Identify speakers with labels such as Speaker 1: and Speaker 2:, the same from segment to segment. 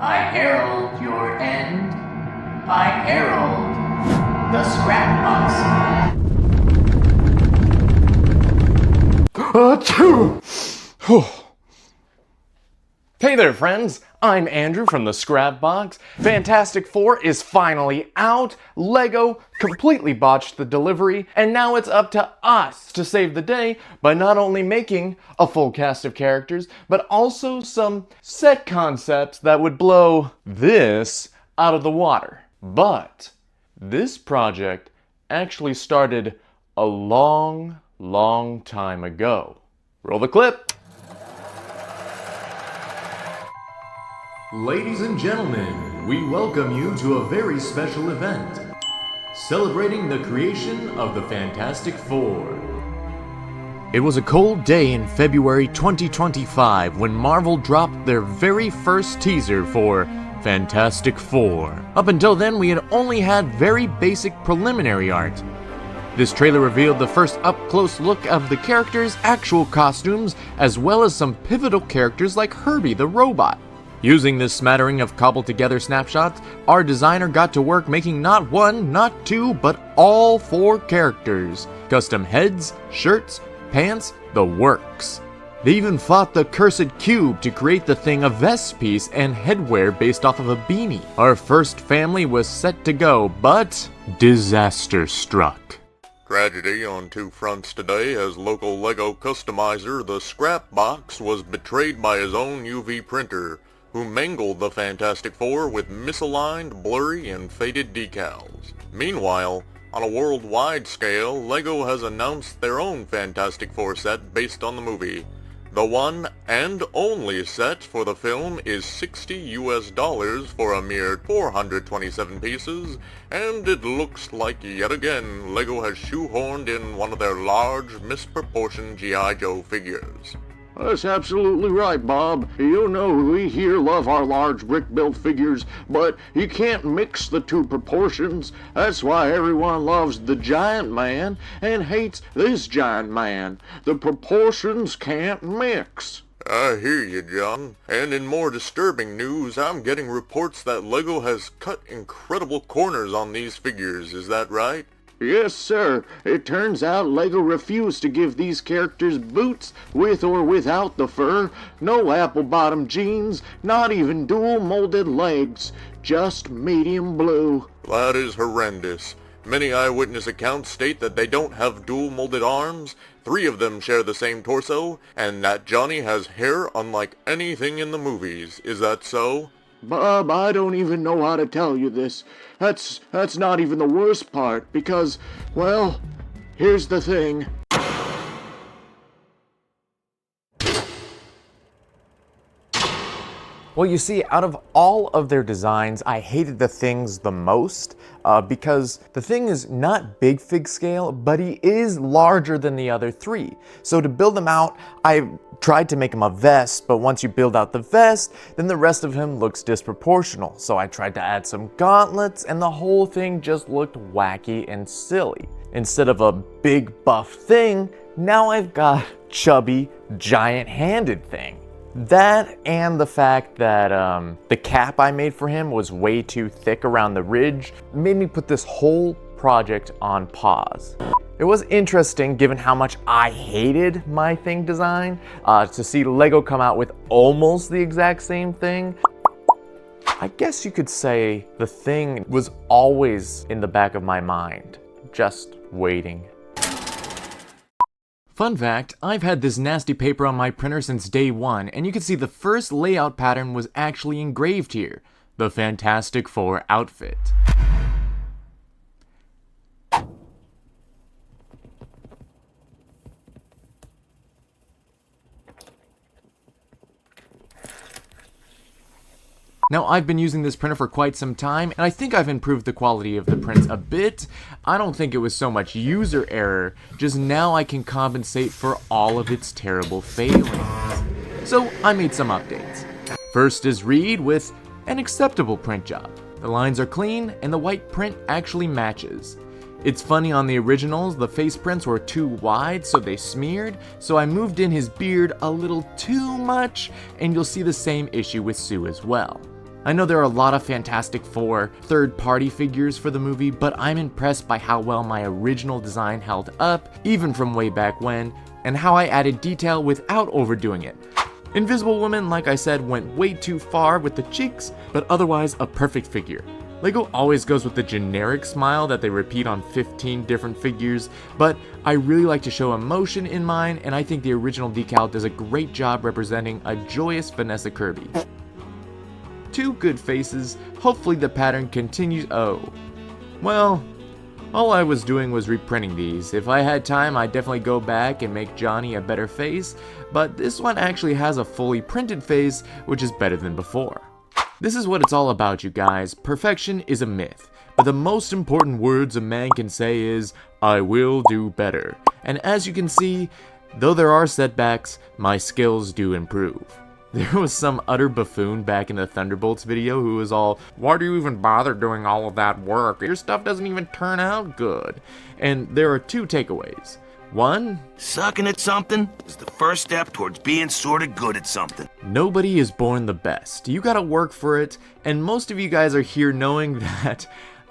Speaker 1: I herald your end. I herald the scrapbox.
Speaker 2: Hey there, friends! I'm Andrew from the Scrapbox. Fantastic Four is finally out. Lego completely botched the delivery, and now it's up to us to save the day by not only making a full cast of characters, but also some set concepts that would blow this out of the water. But this project actually started a long time ago. Roll the clip! Ladies and gentlemen, we welcome you to a very special event, celebrating the creation of the Fantastic Four. It was a cold day in February 2025 when Marvel dropped their very first teaser for Fantastic Four. Up until then, we had only had very basic preliminary art. This trailer revealed the first up-close look of the characters' actual costumes, as well as some pivotal characters like Herbie the robot. Using this smattering of cobbled-together snapshots, our designer got to work making not one, not two, but all 4 characters. Custom heads, shirts, pants, the works. They even fought the cursed cube to create the thing a vest piece and headwear based off of a beanie. Our first family was set to go, but disaster struck.
Speaker 3: Tragedy on 2 fronts today as local Lego customizer The Scrapbox was betrayed by his own UV printer, who mangled the Fantastic Four with misaligned, blurry, and faded decals. Meanwhile, on a worldwide scale, Lego has announced their own Fantastic Four set based on the movie. The one and only set for the film is $60 for a mere 427 pieces, and it looks like yet again Lego has shoehorned in one of their large, misproportioned G.I. Joe figures.
Speaker 4: That's absolutely right, Bob. You know we here love our large brick-built figures, but you can't mix the 2 proportions. That's why everyone loves the giant man and hates this giant man. The proportions can't mix.
Speaker 3: I hear you, John. And in more disturbing news, I'm getting reports that Lego has cut incredible corners on these figures. Is that right?
Speaker 4: Yes, sir. It turns out Lego refused to give these characters boots with or without the fur, no apple-bottom jeans, not even dual-molded legs, just medium blue.
Speaker 3: That is horrendous. Many eyewitness accounts state that they don't have dual-molded arms, 3 of them share the same torso, and that Johnny has hair unlike anything in the movies. Is that so?
Speaker 4: Bob, I don't even know how to tell you this. That's not even the worst part, because, well, here's the thing.
Speaker 2: Well, you see, out of all of their designs, I hated the Thing's the most, because the Thing is not big fig scale, but he is larger than the other 3. So to build him out, I tried to make him a vest, but once you build out the vest, then the rest of him looks disproportional. So I tried to add some gauntlets, and the whole thing just looked wacky and silly. Instead of a big buff Thing, now I've got chubby, giant-handed Thing. That and the fact that the cap I made for him was way too thick around the ridge made me put this whole project on pause. It was interesting, given how much I hated my Thing design, to see Lego come out with almost the exact same thing. I guess you could say the Thing was always in the back of my mind, just waiting. Fun fact, I've had this nasty paper on my printer since day 1, and you can see the first layout pattern was actually engraved here, the Fantastic Four outfit. Now, I've been using this printer for quite some time, and I think I've improved the quality of the prints a bit. I don't think it was so much user error, just now I can compensate for all of its terrible failings. So, I made some updates. First is Reed with an acceptable print job. The lines are clean, and the white print actually matches. It's funny, on the originals, the face prints were too wide, so they smeared, so I moved in his beard a little too much, and you'll see the same issue with Sue as well. I know there are a lot of Fantastic Four third-party figures for the movie, but I'm impressed by how well my original design held up, even from way back when, and how I added detail without overdoing it. Invisible Woman, like I said, went way too far with the cheeks, but otherwise a perfect figure. LEGO always goes with the generic smile that they repeat on 15 different figures, but I really like to show emotion in mine, and I think the original decal does a great job representing a joyous Vanessa Kirby. 2 good faces, hopefully the pattern continues. Oh, well, all I was doing was reprinting these. If I had time, I'd definitely go back and make Johnny a better face, but this one actually has a fully printed face, which is better than before. This is what it's all about, you guys. Perfection is a myth, but the most important words a man can say is, I will do better. And as you can see, though there are setbacks, my skills do improve. There was some utter buffoon back in the Thunderbolts video who was all, why do you even bother doing all of that work? Your stuff doesn't even turn out good. And there are 2 takeaways. 1,
Speaker 5: sucking at something is the first step towards being sorta good at something.
Speaker 2: nobody is born the best. You gotta work for it, and most of you guys are here knowing that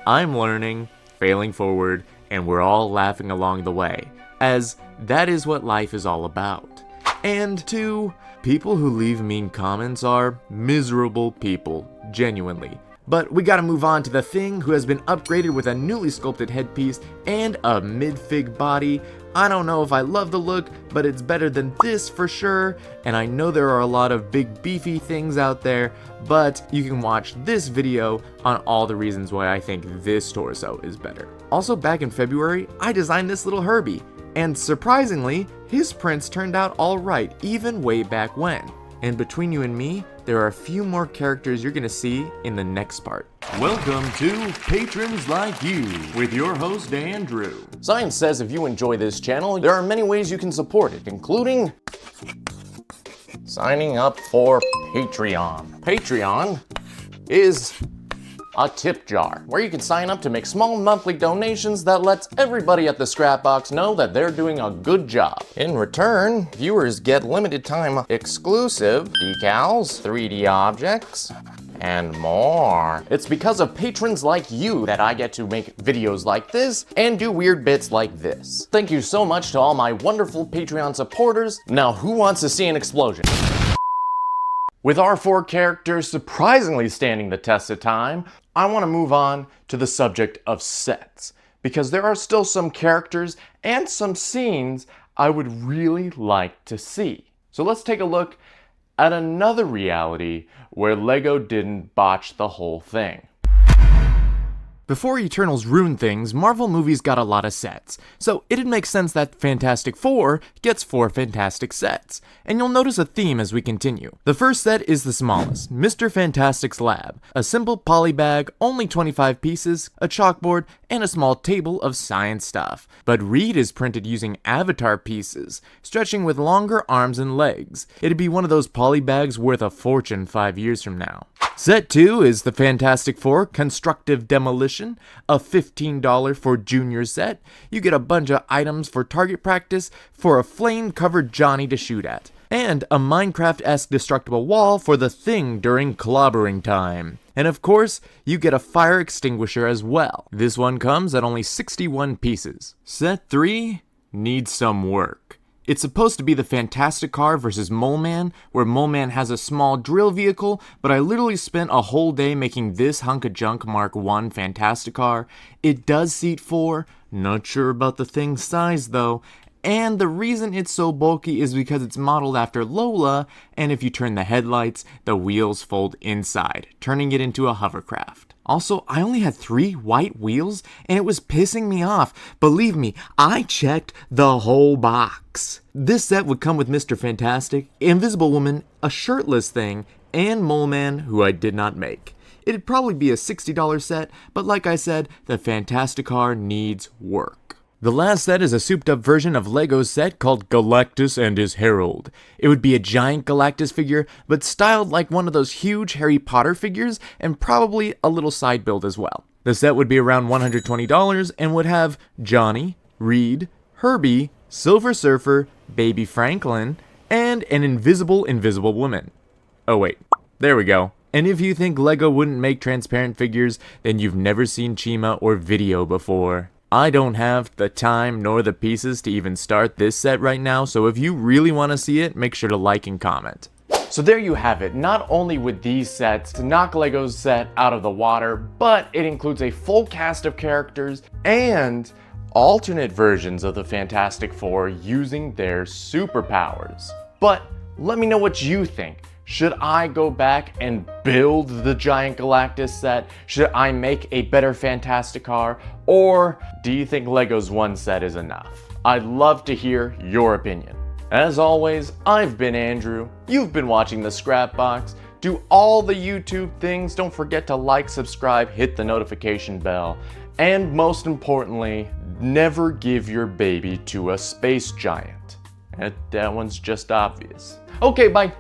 Speaker 2: I'm learning, failing forward, and we're all laughing along the way, as that is what life is all about. And 2, people who leave mean comments are miserable people, genuinely. But we gotta move on to the Thing, who has been upgraded with a newly sculpted headpiece and a mid-fig body. I don't know if I love the look, but it's better than this for sure, and I know there are a lot of big beefy things out there, but you can watch this video on all the reasons why I think this torso is better. Also, back in February, I designed this little Herbie, and surprisingly, his prints turned out alright even way back when. And between you and me, there are a few more characters you're gonna see in the next part. Welcome to Patrons Like You, with your host Andrew. Science says if you enjoy this channel, there are many ways you can support it, including signing up for Patreon. Patreon is a tip jar, where you can sign up to make small monthly donations that lets everybody at the Scrapbox know that they're doing a good job. In return, viewers get limited time exclusive decals, 3D objects, and more. It's because of patrons like you that I get to make videos like this and do weird bits like this. Thank you so much to all my wonderful Patreon supporters. Now, who wants to see an explosion? With our 4 characters surprisingly standing the test of time, I want to move on to the subject of sets, because there are still some characters and some scenes I would really like to see. So let's take a look at another reality where LEGO didn't botch the whole thing. Before Eternals ruined things, Marvel movies got a lot of sets, so it'd make sense that Fantastic Four gets 4 fantastic sets, and you'll notice a theme as we continue. The first set is the smallest, Mr. Fantastic's Lab, a simple poly bag, only 25 pieces, a chalkboard, and a small table of science stuff. But Reed is printed using Avatar pieces, stretching with longer arms and legs. It'd be one of those poly bags worth a fortune 5 years from now. Set 2 is the Fantastic Four Constructive Demolition, a $15 for junior set. You get a bunch of items for target practice for a flame-covered Johnny to shoot at, and a Minecraft-esque destructible wall for the Thing during clobbering time. And of course, you get a fire extinguisher as well. This one comes at only 61 pieces. Set 3 needs some work. It's supposed to be the Fantastic Car versus Mole Man, where Mole Man has a small drill vehicle, but I literally spent a whole day making this hunk of junk Mark I Fantastic Car. It does seat 4, not sure about the thing's size though, and the reason it's so bulky is because it's modeled after Lola, and if you turn the headlights, the wheels fold inside, turning it into a hovercraft. Also, I only had 3 white wheels, and it was pissing me off. Believe me, I checked the whole box. This set would come with Mr. Fantastic, Invisible Woman, a shirtless Thing, and Mole Man, who I did not make. It'd probably be a $60 set, but like I said, the Fantastic Car needs work. The last set is a souped up version of LEGO's set called Galactus and his Herald. It would be a giant Galactus figure, but styled like one of those huge Harry Potter figures, and probably a little side build as well. The set would be around $120 and would have Johnny, Reed, Herbie, Silver Surfer, Baby Franklin, and an Invisible Woman. Oh wait, there we go. And if you think LEGO wouldn't make transparent figures, then you've never seen Chima or Video before. I don't have the time nor the pieces to even start this set right now, so if you really want to see it, make sure to like and comment. So there you have it. Not only would these sets knock LEGO's set out of the water, but it includes a full cast of characters and alternate versions of the Fantastic Four using their superpowers. But let me know what you think. Should I go back and build the Giant Galactus set? Should I make a better Fantastic Car? Or do you think LEGO's one set is enough? I'd love to hear your opinion. As always, I've been Andrew. You've been watching The Scrap Box. Do all the YouTube things. Don't forget to like, subscribe, hit the notification bell. And most importantly, never give your baby to a space giant. That one's just obvious. Okay, bye.